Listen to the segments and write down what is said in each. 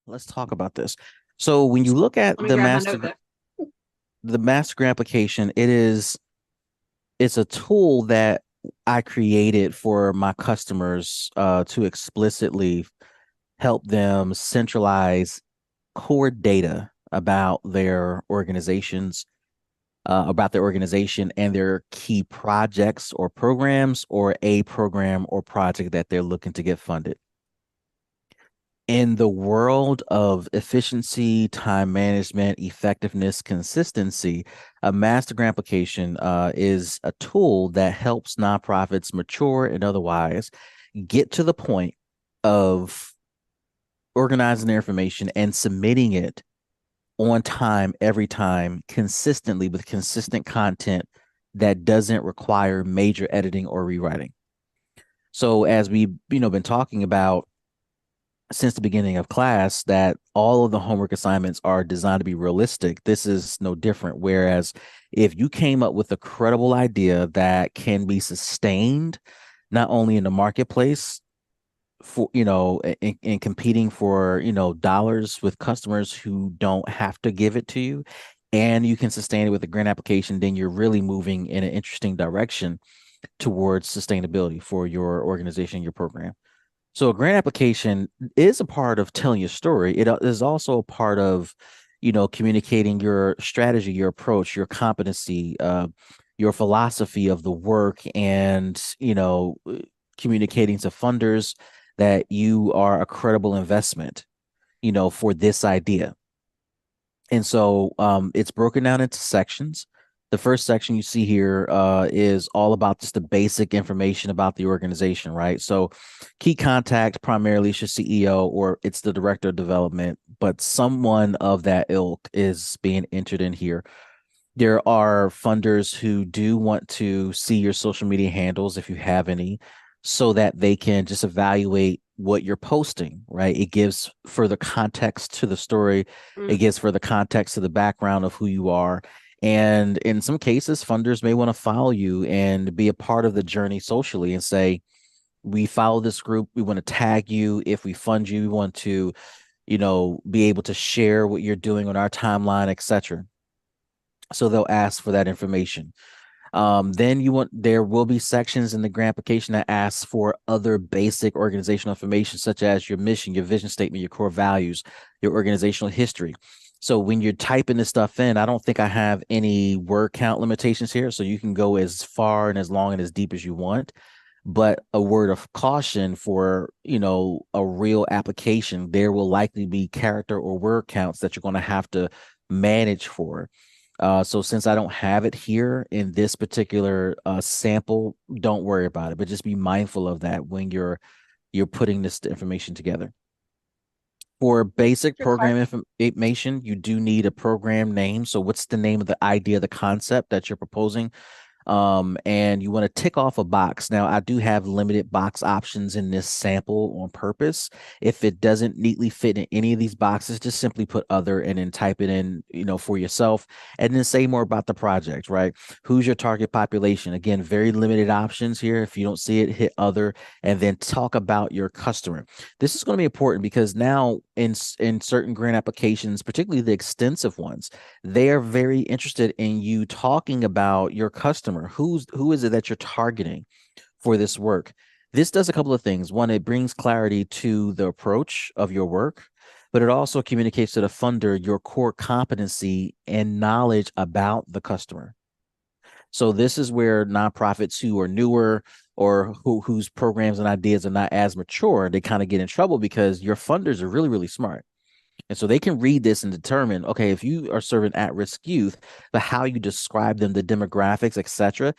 let's talk about this. So when you look at Let me grab my notebook. the master grant application, it's a tool that I created for my customers to explicitly help them centralize core data about their organization and their key projects or programs, or a program or project that they're looking to get funded. In the world of efficiency, time management, effectiveness, consistency, a master grant application is a tool that helps nonprofits mature and otherwise get to the point of organizing their information and submitting it on time, every time, consistently with consistent content that doesn't require major editing or rewriting. So as we've been talking about since the beginning of class, that all of the homework assignments are designed to be realistic. This is no different. Whereas if you came up with a credible idea that can be sustained not only in the marketplace for in competing for dollars with customers who don't have to give it to you, and you can sustain it with a grant application, then you're really moving in an interesting direction towards sustainability for your organization, your program. So a grant application is a part of telling your story. It is also a part of, communicating your strategy, your approach, your competency, your philosophy of the work, and communicating to funders that you are a credible investment, for this idea. And so it's broken down into sections. The first section you see here is all about just the basic information about the organization, right? So key contact primarily is your CEO, or it's the director of development, but someone of that ilk is being entered in here. There are funders who do want to see your social media handles if you have any, so that they can just evaluate what you're posting, right? It gives further context to the story. It Mm. gives further context to the background of who you are. And in some cases, funders may want to follow you and be a part of the journey socially and say, we follow this group. We want to tag you. If we fund you, we want to, be able to share what you're doing on our timeline, etc. So they'll ask for that information. Then there will be sections in the grant application that asks for other basic organizational information, such as your mission, your vision statement, your core values, your organizational history. So when you're typing this stuff in, I don't think I have any word count limitations here. So you can go as far and as long and as deep as you want. But a word of caution for, a real application, there will likely be character or word counts that you're going to have to manage for. So since I don't have it here in this particular sample, don't worry about it, but just be mindful of that when you're putting this information together. For basic Your program question. information, you do need a program name. So what's the name of the idea, the concept that you're proposing? And you want to tick off a box. Now, I do have limited box options in this sample on purpose. If it doesn't neatly fit in any of these boxes, just simply put other and then type it in, for yourself, and then say more about the project, right? Who's your target population? Again, very limited options here. If you don't see it, hit other, and then talk about your customer. This is going to be important because now in certain grant applications, particularly the extensive ones, they are very interested in you talking about your customer. Who is it that you're targeting for this work? This does a couple of things. One, it brings clarity to the approach of your work, but it also communicates to the funder your core competency and knowledge about the customer. So this is where nonprofits who are newer, or whose programs and ideas are not as mature, they kind of get in trouble because your funders are really, really smart. And so they can read this and determine, okay, if you are serving at-risk youth, the how you describe them, the demographics, etc.,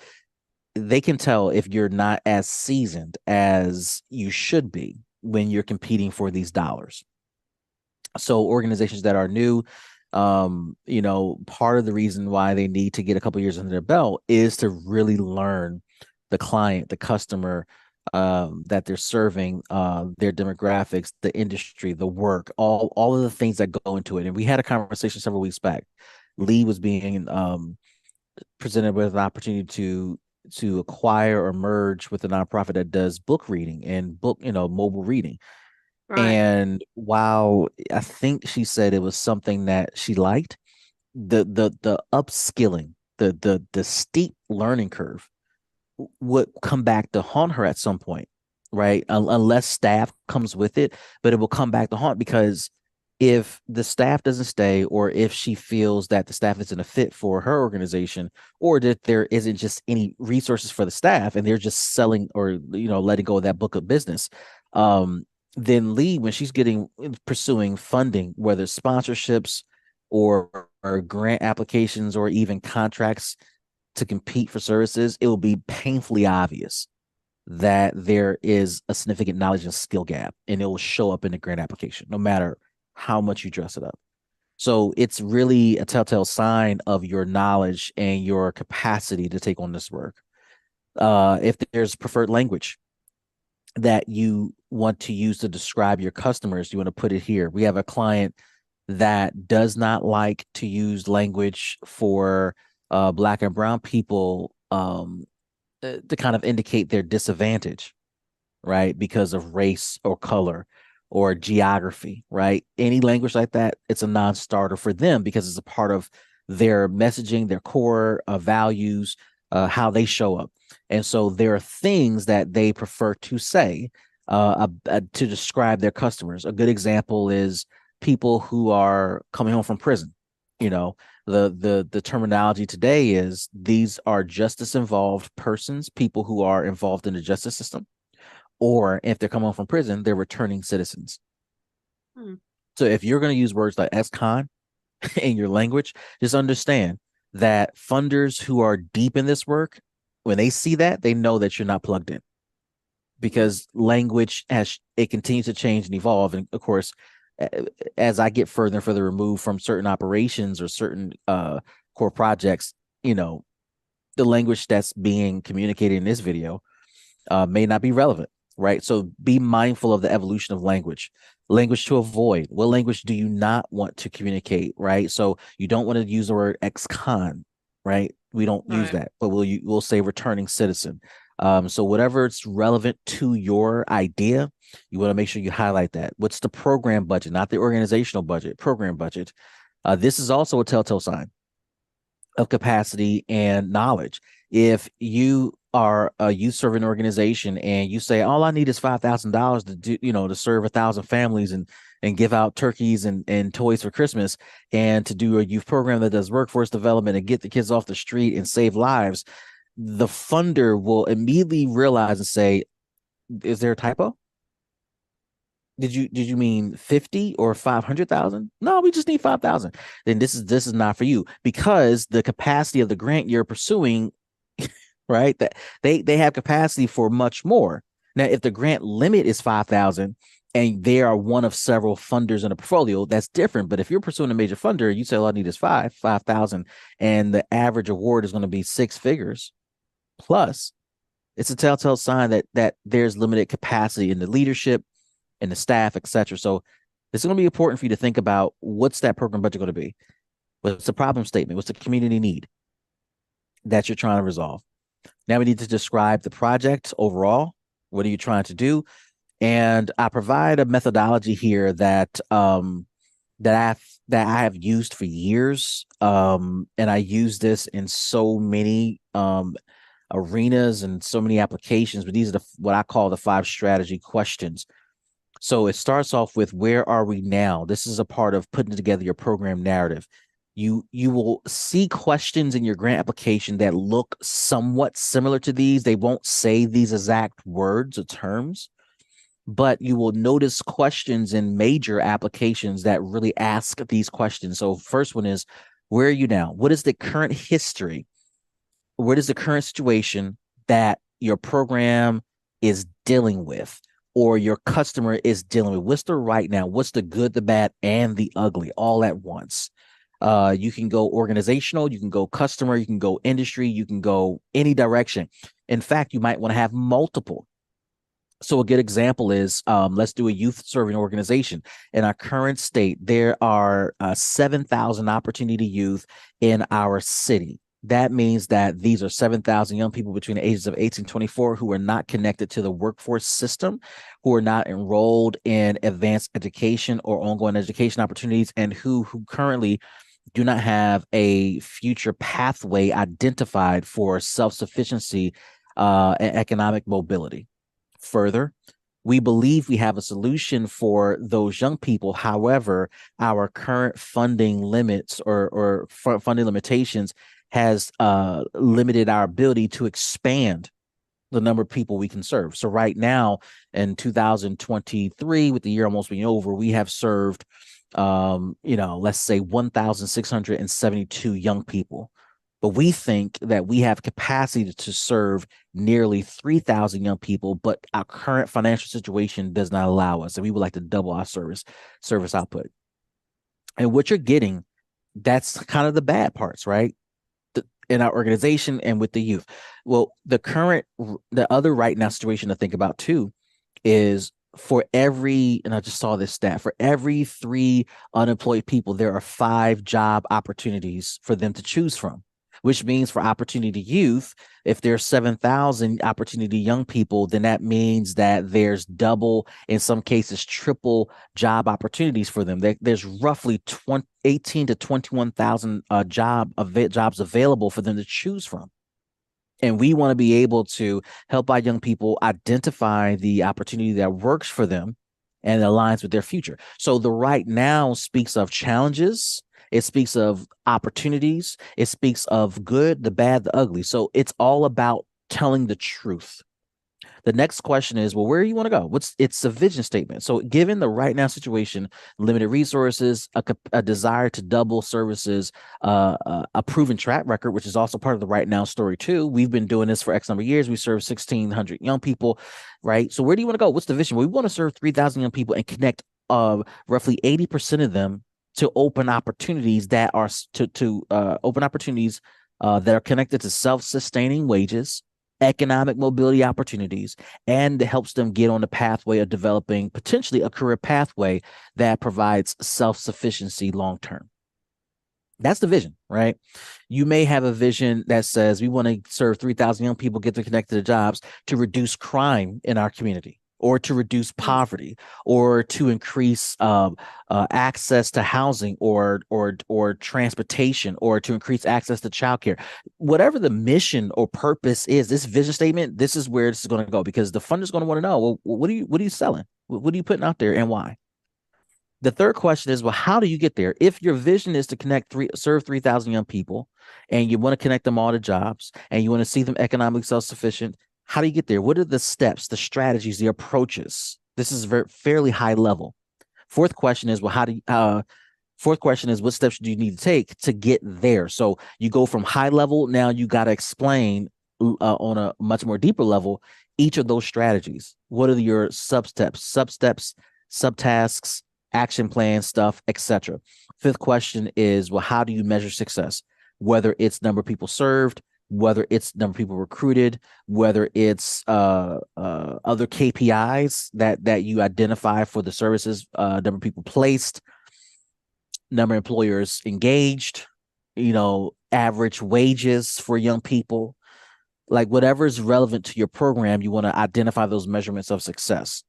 they can tell if you're not as seasoned as you should be when you're competing for these dollars. So organizations that are new, part of the reason why they need to get a couple years under their belt is to really learn the client, the customer, that they're serving, their demographics, the industry, the work, all of the things that go into it. And we had a conversation several weeks back. Lee was being presented with an opportunity to acquire or merge with a nonprofit that does book reading and mobile reading. Right. And while I think she said it was something that she liked, the upskilling, the steep learning curve would come back to haunt her at some point, right? Unless staff comes with it, but it will come back to haunt because if the staff doesn't stay, or if she feels that the staff isn't a fit for her organization, or that there isn't just any resources for the staff and they're just selling or letting go of that book of business, um, then Lee, when she's getting pursuing funding, whether it's sponsorships or grant applications or even contracts to compete for services, it will be painfully obvious that there is a significant knowledge and skill gap, and it will show up in the grant application, no matter how much you dress it up. So it's really a telltale sign of your knowledge and your capacity to take on this work. If there's preferred language that you want to use to describe your customers, you want to put it here. We have a client that does not like to use language for Black and Brown people, to kind of indicate their disadvantage, right? Because of race or color or geography, right? Any language like that, it's a non-starter for them because it's a part of their messaging, their core values, how they show up. And so there are things that they prefer to say to describe their customers. A good example is people who are coming home from prison. You know, the terminology today is these are justice involved persons, people who are involved in the justice system, or if they're coming home from prison, they're returning citizens. Hmm. So if you're going to use words like ex-con in your language, just understand that funders who are deep in this work, when they see that, they know that you're not plugged in, Hmm. because language has it continues to change and evolve. And of course, as I get further and further removed from certain operations or certain core projects, you know, the language that's being communicated in this video may not be relevant, right? So be mindful of the evolution of language. Language to avoid. What language do you not want to communicate, right? So you don't want to use the word ex-con, right? We don't use Right. that, but we'll say returning citizen. So whatever it's relevant to your idea, you want to make sure you highlight that. What's the program budget, not the organizational budget, program budget. This is also a telltale sign of capacity and knowledge. If you are a youth serving organization and you say all I need is $5,000 to do, to serve 1,000 families and give out turkeys and toys for Christmas, and to do a youth program that does workforce development and get the kids off the street and save lives, the funder will immediately realize and say, "Is there a typo? Did you mean 50 or 500,000? No, we just need 5,000. Then this is not for you, because the capacity of the grant you're pursuing, right? That they have capacity for much more. Now, if the grant limit is 5,000 and they are one of several funders in a portfolio, that's different. But if you're pursuing a major funder, you say all I need is 5,000, and the average award is going to be six figures plus. It's a telltale sign that there's limited capacity in the leadership and the staff, etc. So it's going to be important for you to think about what's that program budget going to be? What's the problem statement? What's the community need that you're trying to resolve? Now we need to describe the project overall. What are you trying to do? And I provide a methodology here that I have used for years. And I use this in so many arenas and so many applications. But these are what I call the 5 strategy questions. So it starts off with, where are we now? This is a part of putting together your program narrative. You will see questions in your grant application that look somewhat similar to these. They won't say these exact words or terms, but you will notice questions in major applications that really ask these questions. So first one is, where are you now? What is the current history? What is the current situation that your program is dealing with, or your customer is dealing with? What's the right now? What's the good, the bad, and the ugly all at once? You can go organizational, you can go customer, you can go industry, you can go any direction. In fact, you might want to have multiple. So a good example is, let's do a youth serving organization. In our current state, there are 7,000 opportunity youth in our city. That means that these are 7,000 young people between the ages of 18 and 24 who are not connected to the workforce system, who are not enrolled in advanced education or ongoing education opportunities, and who currently do not have a future pathway identified for self-sufficiency and economic mobility. Further, we believe we have a solution for those young people. However, our current funding limits or funding limitations has limited our ability to expand the number of people we can serve. So right now in 2023, with the year almost being over, we have served let's say 1,672 young people. But we think that we have capacity to serve nearly 3,000 young people, but our current financial situation does not allow us. And we would like to double our service output. And what you're getting, that's kind of the bad parts, right? In our organization and with the youth. Well, the other right now situation to think about too is and I just saw this stat, for every 3 unemployed people, there are 5 job opportunities for them to choose from, which means for opportunity youth, if there's 7,000 opportunity young people, then that means that there's double, in some cases, triple job opportunities for them. There's roughly 18 to 21,000 jobs available for them to choose from. And we want to be able to help our young people identify the opportunity that works for them and aligns with their future. So the right now speaks of challenges. It speaks of opportunities. It speaks of good, the bad, the ugly. So it's all about telling the truth. The next question is, well, where do you want to go? It's a vision statement. So given the right now situation, limited resources, a desire to double services, a proven track record, which is also part of the right now story too. We've been doing this for X number of years. We serve 1,600 young people, right? So where do you want to go? What's the vision? Well, we want to serve 3,000 young people and connect roughly 80% of them to open opportunities that are that are connected to self-sustaining wages, economic mobility opportunities, and helps them get on the pathway of developing potentially a career pathway that provides self-sufficiency long term. That's the vision, right? You may have a vision that says we want to serve 3,000 young people, get them connected to jobs to reduce crime in our community, or to reduce poverty, or to increase access to housing, or transportation, or to increase access to childcare. Whatever the mission or purpose is, this vision statement, this is where this is going to go, because the funders going to want to know, well, what are you selling? What are you putting out there, and why? The third question is, well, how do you get there? If your vision is to serve 3,000 young people, and you want to connect them all to jobs, and you want to see them economically self-sufficient, how do you get there? What are the steps, the strategies, the approaches? This is fairly high level. Fourth question is, well, fourth question is, what steps do you need to take to get there? So you go from high level, now you got to explain on a much more deeper level each of those strategies. What are your substeps, subtasks, action plan stuff, etc. Fifth question is, well, how do you measure success? Whether it's number of people served, whether it's number of people recruited, whether it's other KPIs that you identify for the services, number of people placed, number of employers engaged, average wages for young people, like whatever is relevant to your program, you want to identify those measurements of success.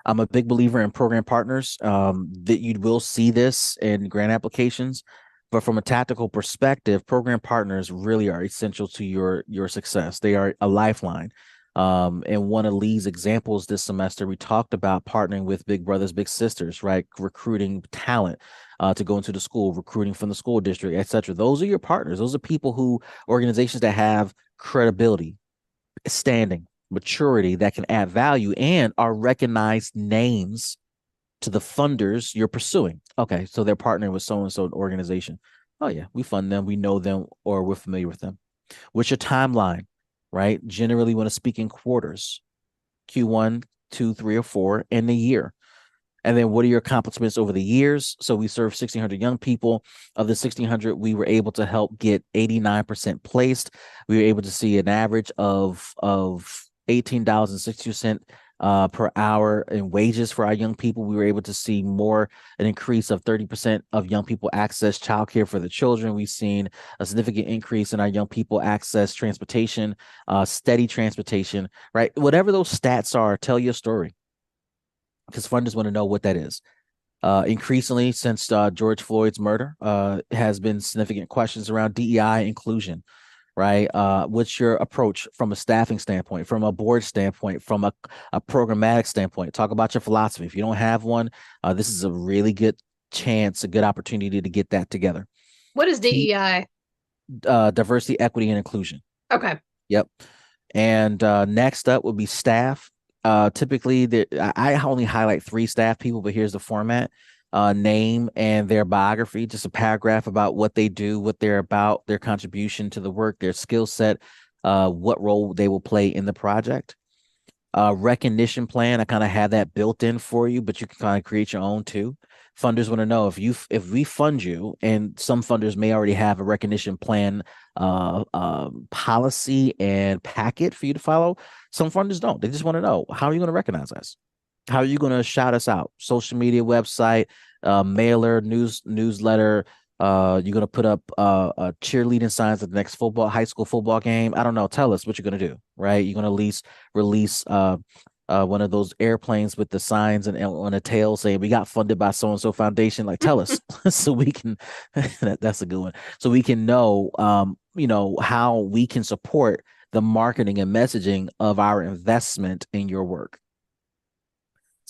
I'm a big believer in program partners, that you will see this in grant applications. But from a tactical perspective, program partners really are essential to your success. They are a lifeline. And one of Lee's examples this semester, we talked about partnering with Big Brothers Big Sisters, right? Recruiting talent to go into the school, recruiting from the school district, etc. Those are your partners. Those are organizations that have credibility, standing, maturity, that can add value, and are recognized names to the funders you're pursuing. Okay, so they're partnering with so-and-so organization. Oh yeah, we fund them, we know them, or we're familiar with them. What's your timeline, right? Generally want to speak in quarters, Q1, 2, 3, or 4, in the year. And then what are your accomplishments over the years? So we serve 1,600 young people. Of the 1,600, we were able to help get 89% placed. We were able to see an average of $18.62 per hour in wages for our young people. We were able to see an increase of 30% of young people access childcare for the children. We've seen a significant increase in our young people access transportation, steady transportation, right? Whatever those stats are, tell your story because funders want to know what that is. Increasingly, since George Floyd's murder, has been significant questions around DEI inclusion, right? What's your approach from a staffing standpoint, from a board standpoint, from a programmatic standpoint? Talk about your philosophy. If you don't have one, this is a really good chance, a good opportunity to get that together. What is Key, DEI? Diversity, equity, and inclusion. Okay. Yep. And next up would be staff. Typically, I only highlight 3 staff people, but here's the format: name and their biography, just a paragraph about what they do, what they're about, their contribution to the work, their skill set, what role they will play in the project. Recognition plan, I kind of have that built in for you, but you can kind of create your own too. Funders want to know if we fund you, and some funders may already have a recognition plan policy and packet for you to follow. Some funders don't. They just want to know, how are you going to recognize us? How are you going to shout us out? Social media, website, mailer, newsletter. You're going to put up cheerleading signs at the next high school football game. I don't know. Tell us what you're going to do, right? You're going to release one of those airplanes with the signs and on a tail saying we got funded by so and so foundation. Like, tell us so we can. That's a good one. So we can know, how we can support the marketing and messaging of our investment in your work.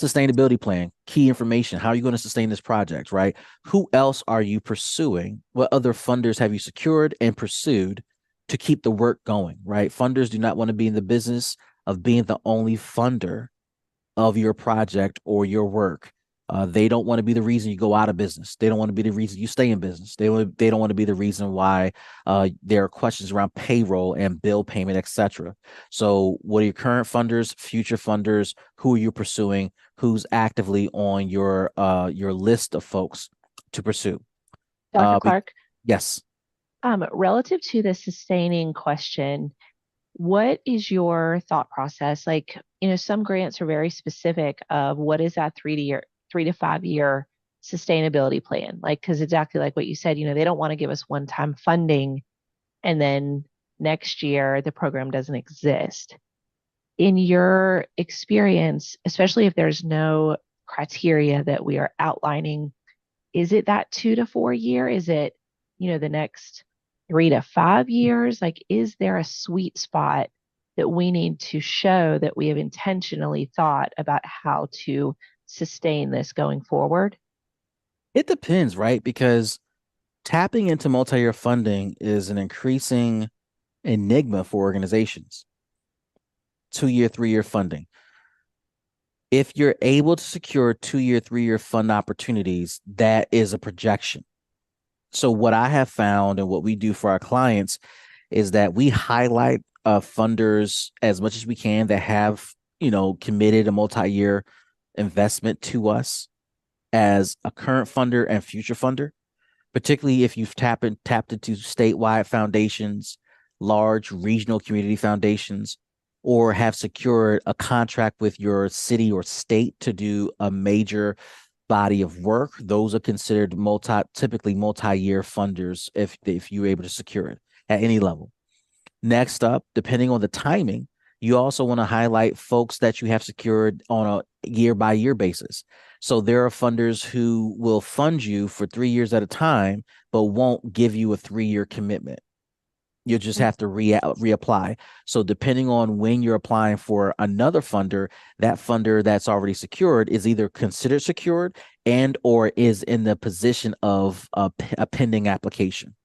Sustainability plan, key information. How are you going to sustain this project, right? Who else are you pursuing? What other funders have you secured and pursued to keep the work going, right? Funders do not want to be in the business of being the only funder of your project or your work. They don't want to be the reason you go out of business. They don't want to be the reason you stay in business. They don't want to be the reason why there are questions around payroll and bill payment, etc. So, what are your current funders, future funders? Who are you pursuing? Who's actively on your list of folks to pursue? Dr. Clark, Yes. relative to the sustaining question, what is your thought process? Like, some grants are very specific of what is that 3 to 5 year sustainability plan? Like, because exactly like what you said, they don't want to give us one-time funding and then next year the program doesn't exist. In your experience, especially if there's no criteria that we are outlining, is it that 2 to 4 year? Is it, the next 3 to 5 years? Like, is there a sweet spot that we need to show that we have intentionally thought about how to sustain this going forward? It depends, right? Because tapping into multi-year funding is an increasing enigma for organizations. 2 year, 3 year funding. If you're able to secure 2 year, 3 year fund opportunities, that is a projection. So what I have found and what we do for our clients is that we highlight funders as much as we can that have, committed a multi-year investment to us as a current funder and future funder, particularly if you've tapped into statewide foundations, large regional community foundations, or have secured a contract with your city or state to do a major body of work. Those are considered typically multi-year funders if you're able to secure it at any level. Next up, depending on the timing, you also want to highlight folks that you have secured on a year by year basis. So there are funders who will fund you for 3 years at a time, but won't give you a 3 year commitment. You'll just have to reapply. So depending on when you're applying for another funder, that funder that's already secured is either considered secured and or is in the position of a pending application.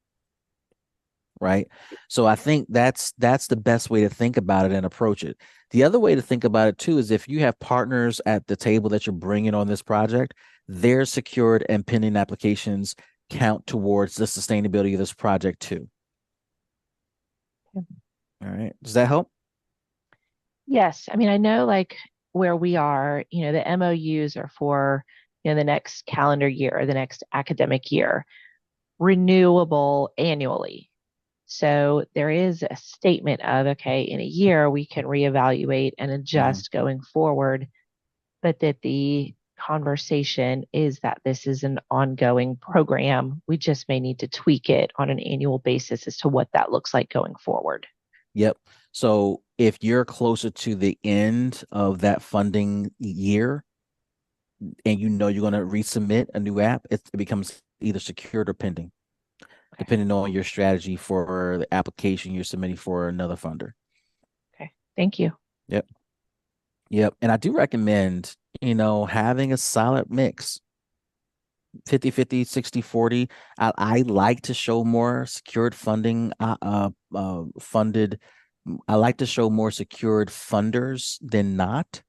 Right. So I think that's the best way to think about it and approach it. The other way to think about it too is if you have partners at the table that you're bringing on this project, their secured and pending applications count towards the sustainability of this project too. All right. Does that help? Yes. I mean, I know like where we are, the MOUs are for, the next calendar year or the next academic year, renewable annually. So there is a statement of, okay, in a year we can reevaluate and adjust going forward, but that the conversation is that this is an ongoing program. We just may need to tweak it on an annual basis as to what that looks like going forward. Yep. So if you're closer to the end of that funding year and you know you're going to resubmit a new app, it becomes either secured or pending, depending on your strategy for the application you're submitting for another funder. Okay. Thank you. Yep. Yep. And I do recommend, having a solid mix. 50-50, 60-40. I like to show more secured funding, funded. I like to show more secured funders than not.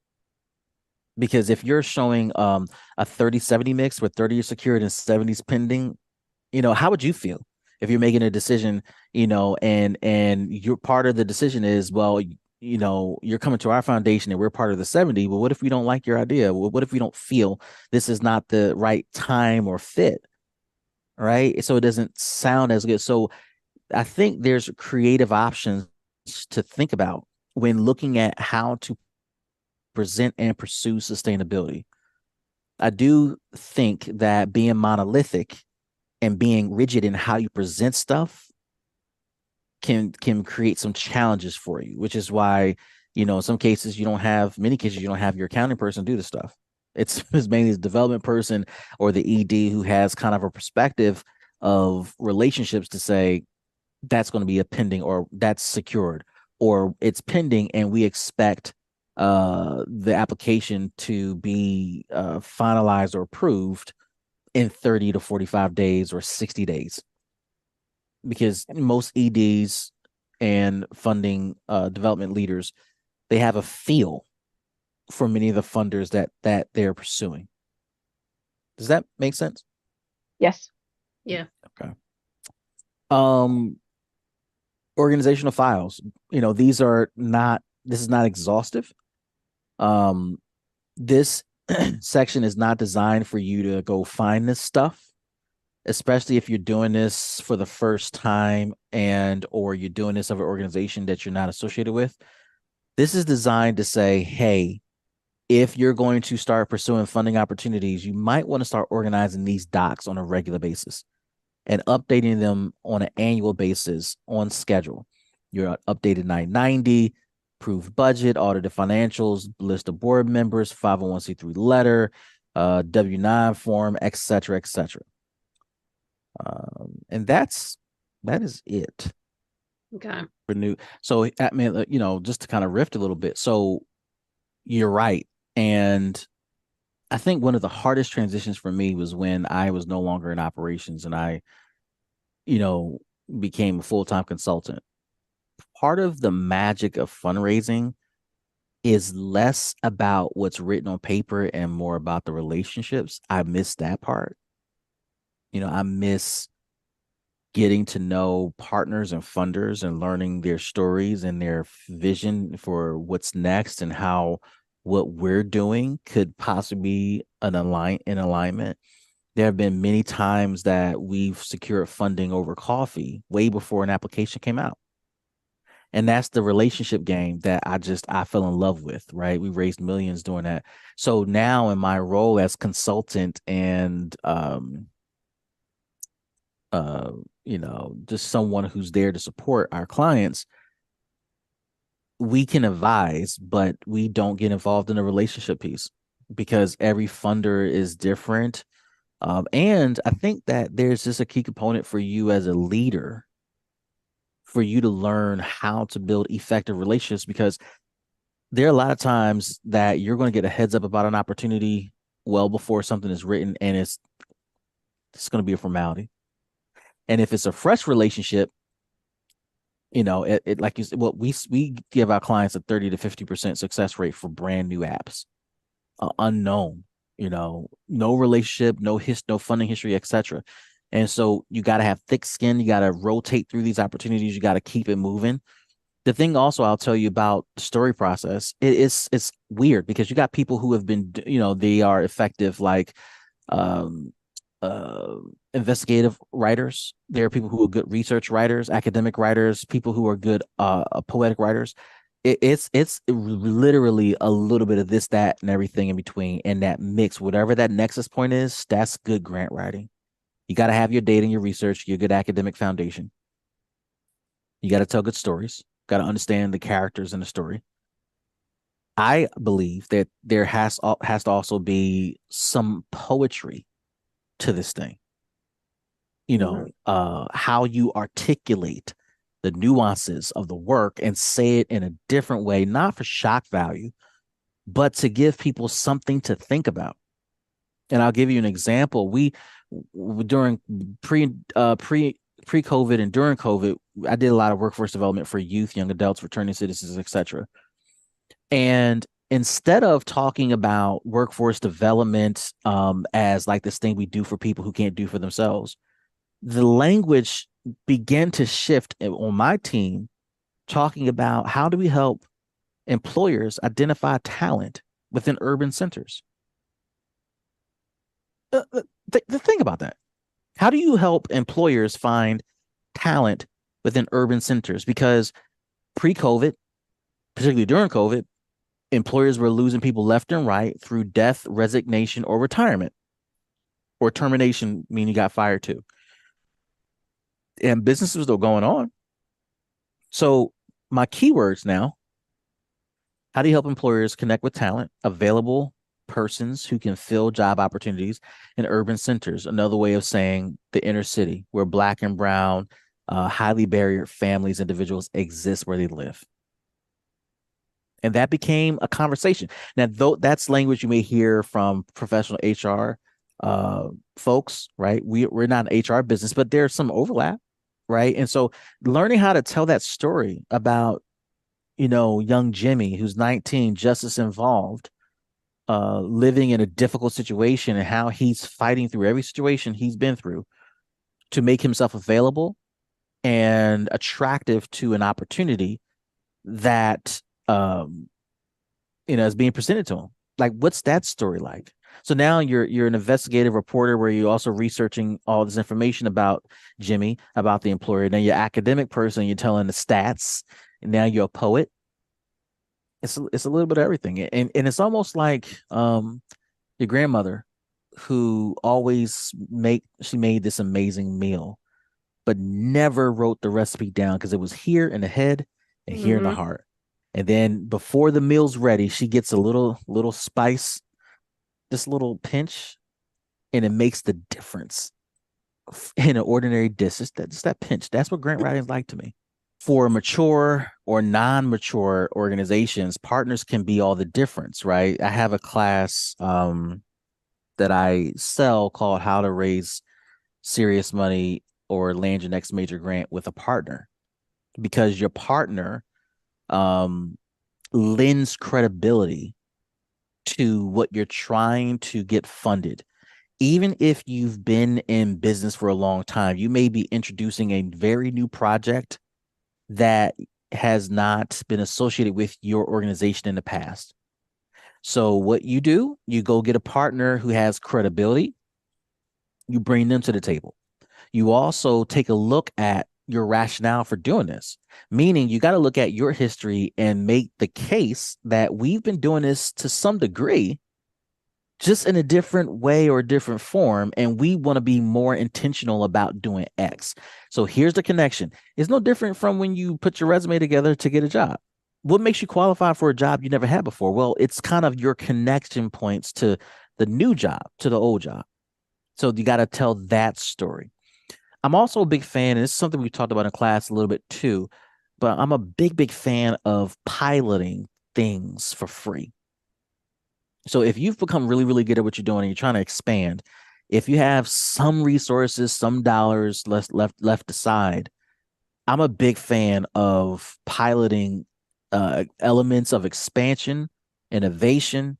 Because if you're showing a 30-70 mix where 30 is secured and 70 is pending, how would you feel if you're making a decision, and you're part of the decision is, well, you're coming to our foundation and we're part of the 70. Well, what if we don't like your idea? Well, what if we don't feel this is not the right time or fit? Right. So it doesn't sound as good. So I think there's creative options to think about when looking at how to present and pursue sustainability. I do think that being monolithic and being rigid in how you present stuff can create some challenges for you, which is why, in some cases many cases you don't have your accounting person do the stuff. It's mainly the development person or the ED who has kind of a perspective of relationships to say that's going to be a pending or that's secured or it's pending and we expect the application to be finalized or approved in 30 to 45 days or 60 days. Because most EDs and funding development leaders, they have a feel for many of the funders that they're pursuing. Does that make sense? Yes. Yeah. Okay. Organizational files. This is not exhaustive. This section is not designed for you to go find this stuff, especially if you're doing this for the first time or you're doing this of an organization that you're not associated with. This is designed to say, hey, if you're going to start pursuing funding opportunities, you might want to start organizing these docs on a regular basis and updating them on an annual basis on schedule. Your updated 990, approved budget, audited financials, list of board members, 501c3 letter, W-9 form, et cetera, et cetera. And that is it. Okay. For new. So, I mean, just to kind of riff a little bit. So you're right. And I think one of the hardest transitions for me was when I was no longer in operations and I, became a full-time consultant. Part of the magic of fundraising is less about what's written on paper and more about the relationships. I miss that part. I miss getting to know partners and funders and learning their stories and their vision for what's next and how what we're doing could possibly be in alignment. There have been many times that we've secured funding over coffee way before an application came out. And that's the relationship game that I fell in love with, right? We raised millions doing that. So now in my role as consultant and just someone who's there to support our clients, we can advise, but we don't get involved in the relationship piece because every funder is different. And I think that there's just a key component for you as a leader for you to learn how to build effective relationships, because there are a lot of times that you're going to get a heads up about an opportunity well before something is written, and it's going to be a formality. And if it's a fresh relationship, it like you said, well, we give our clients a 30 to 50% success rate for brand new apps, unknown, no relationship, no funding history, etc. And so you got to have thick skin. You got to rotate through these opportunities. You got to keep it moving. The thing also I'll tell you about the story process, it's weird because you got people who have been, they are effective like investigative writers. There are people who are good research writers, academic writers, people who are good poetic writers. It's literally a little bit of this, that, and everything in between, and that mix, whatever that nexus point is, that's good grant writing. You got to have your data and your research, your good academic foundation. You got to tell good stories. Got to understand the characters in the story. I believe that there has to also be some poetry to this thing. How you articulate the nuances of the work and say it in a different way, not for shock value, but to give people something to think about. And I'll give you an example. We during pre-COVID and during COVID, I did a lot of workforce development for youth, young adults, returning citizens, etc. And instead of talking about workforce development as like this thing we do for people who can't do for themselves, the language began to shift on my team, talking about how do we help employers identify talent within urban centers. The thing about that, how do you help employers find talent within urban centers? Because pre-COVID, particularly during COVID, employers were losing people left and right through death, resignation, or retirement, or termination, meaning you got fired too. And businesses are still going on. So my keywords now, how do you help employers connect with talent, available persons who can fill job opportunities in urban centers? Another way of saying the inner city, where Black and brown, highly barriered families, individuals exist where they live. And that became a conversation. Now, though that's language you may hear from professional HR folks, right? We're not an HR business, but there's some overlap, right? And so learning how to tell that story about, young Jimmy, who's 19, just as involved, living in a difficult situation, and how he's fighting through every situation he's been through to make himself available and attractive to an opportunity that, is being presented to him. Like, what's that story like? So now you're an investigative reporter where you're also researching all this information about Jimmy, about the employer. Then you're an academic person, you're telling the stats, and now you're a poet. It's a little bit of everything. And it's almost like your grandmother, who always she made this amazing meal, but never wrote the recipe down because it was here in the head and here in the heart. And then before the meal's ready, she gets a little spice, this little pinch, and it makes the difference in an ordinary dish. Just that pinch. That's what grant writing is like to me. For mature or non-mature organizations, partners can be all the difference, right? I have a class that I sell called How to Raise Serious Money or Land Your Next Major Grant with a Partner, because your partner lends credibility to what you're trying to get funded. Even if you've been in business for a long time, you may be introducing a very new project that has not been associated with your organization in the past. So what you do, you go get a partner who has credibility, you bring them to the table. You also take a look at your rationale for doing this, meaning you got to look at your history and make the case that we've been doing this to some degree, just in a different way or different form, and we want to be more intentional about doing X. So here's the connection. It's no different from when you put your resume together to get a job. What makes you qualify for a job you never had before? Well, it's kind of your connection points to the new job, to the old job. So you got to tell that story. I'm also a big fan, and it's something we talked about in class a little bit too, but I'm a big fan of piloting things for free. So if you've become really, really good at what you're doing and you're trying to expand, if you have some resources, some dollars left aside, I'm a big fan of piloting elements of expansion, innovation,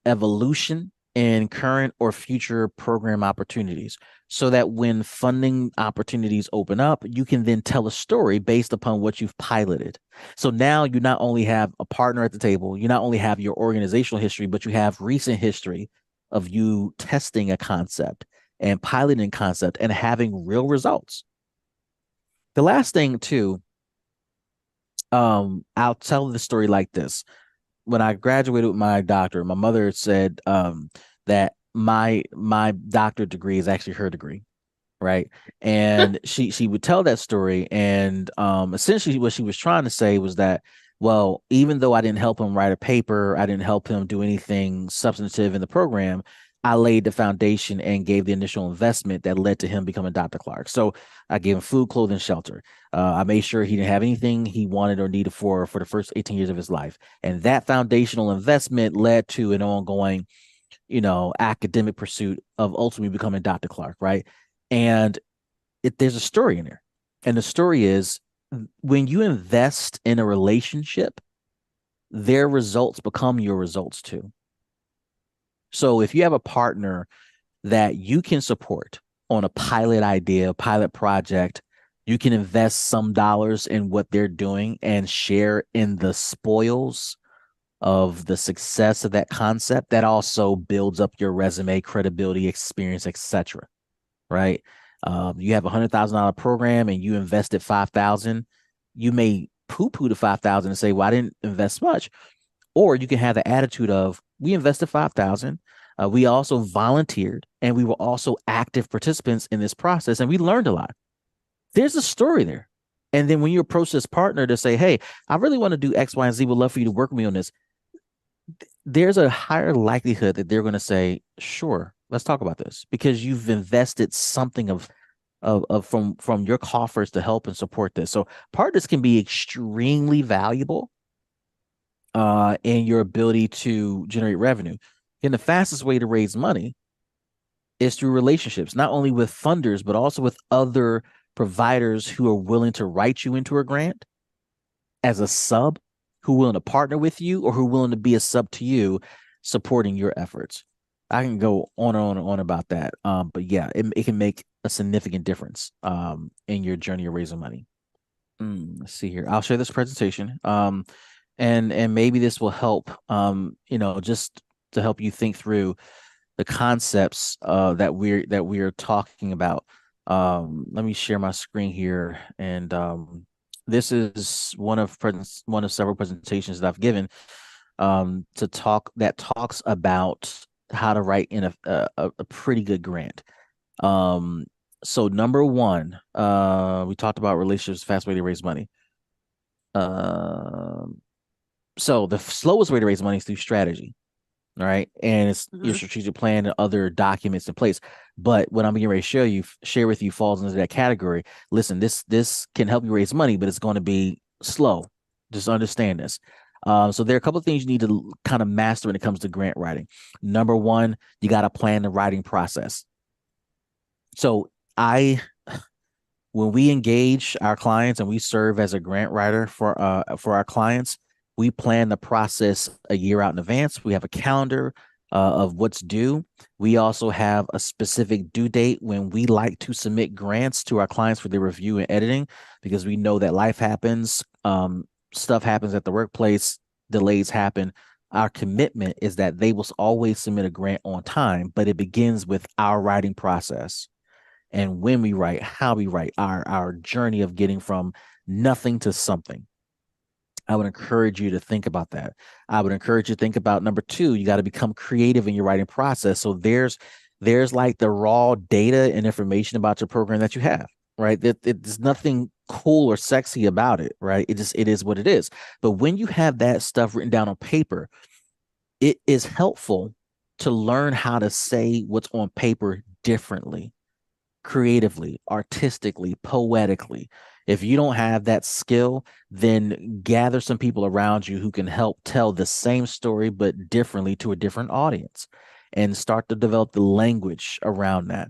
evolution, and current or future program opportunities, so that when funding opportunities open up, you can then tell a story based upon what you've piloted. So now you not only have a partner at the table, you not only have your organizational history, but you have recent history of you testing a concept and piloting concept and having real results. The last thing too, I'll tell the story like this. When I graduated with my doctorate, my mother said that my doctorate degree is actually her degree, right? And she would tell that story, and essentially what she was trying to say was that, well, even though I didn't help him write a paper, I didn't help him do anything substantive in the program, I laid the foundation and gave the initial investment that led to him becoming Dr. Clark. So I gave him food, clothing, shelter. I made sure he didn't have anything he wanted or needed for the first 18 years of his life. And that foundational investment led to an ongoing, academic pursuit of ultimately becoming Dr. Clark, right? And there's a story in there. And the story is, when you invest in a relationship, their results become your results too. So if you have a partner that you can support on a pilot idea, pilot project, you can invest some dollars in what they're doing and share in the spoils of the success of that concept. That also builds up your resume, credibility, experience, etc. Right? You have $100,000 program and you invested 5,000. You may poo-poo the 5,000 and say, "Well, I didn't invest much," or you can have the attitude of, "We invested 5,000. We also volunteered, and we were also active participants in this process, and we learned a lot." There's a story there. And then when you approach this partner to say, "Hey, I really want to do X, Y, and Z. Would love for you to work with me on this," there's a higher likelihood that they're going to say, "Sure, let's talk about this," because you've invested something of from your coffers to help and support this. So partners can be extremely valuable in your ability to generate revenue. And the fastest way to raise money is through relationships, not only with funders, but also with other providers who are willing to write you into a grant as a sub, who are willing to partner with you, or who are willing to be a sub to you, supporting your efforts. I can go on and on and on about that. But yeah, it can make a significant difference in your journey of raising money. Let's see here. I'll share this presentation. And maybe this will help, just to help you think through the concepts that we're talking about. Let me share my screen here, and this is one of several presentations that I've given that talks about how to write in a pretty good grant. So number one, we talked about relationships, fast way to raise money. So the slowest way to raise money is through strategy. All right. And it's your strategic plan and other documents in place. But what I'm getting ready to share with you falls into that category. Listen, this can help you raise money, but it's going to be slow. Just understand this. So there are a couple of things you need to kind of master when it comes to grant writing. Number one, you got to plan the writing process. So when we engage our clients and we serve as a grant writer for our clients, we plan the process a year out in advance. We have a calendar of what's due. We also have a specific due date when we like to submit grants to our clients for their review and editing, because we know that life happens, stuff happens at the workplace, delays happen. Our commitment is that they will always submit a grant on time, but it begins with our writing process. And when we write, how we write, our journey of getting from nothing to something. I would encourage you to think about that. I would encourage you to think about number two, you got to become creative in your writing process. So there's like the raw data and information about your program that you have, right? There's nothing cool or sexy about it, right? It is what it is. But when you have that stuff written down on paper, it is helpful to learn how to say what's on paper differently, creatively, artistically, poetically. If you don't have that skill, then gather some people around you who can help tell the same story, but differently to a different audience, and start to develop the language around that.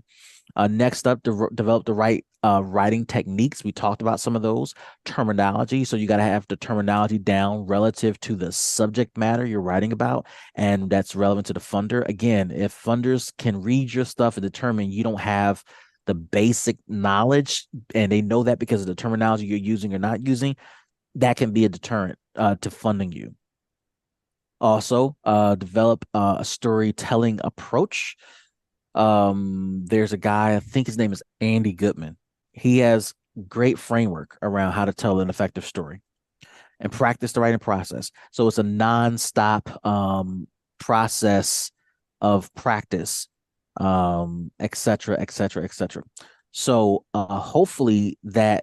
Next up, develop the right writing techniques. We talked about some of those. Terminology. So you got to have the terminology down relative to the subject matter you're writing about, and that's relevant to the funder. Again, if funders can read your stuff and determine you don't have the basic knowledge, and they know that because of the terminology you're using or not using, that can be a deterrent to funding you. Also, develop a storytelling approach. There's a guy, I think his name is Andy Goodman. He has great framework around how to tell an effective story and practice the writing process. So it's a nonstop process of practice, et cetera, et cetera, et cetera. So hopefully that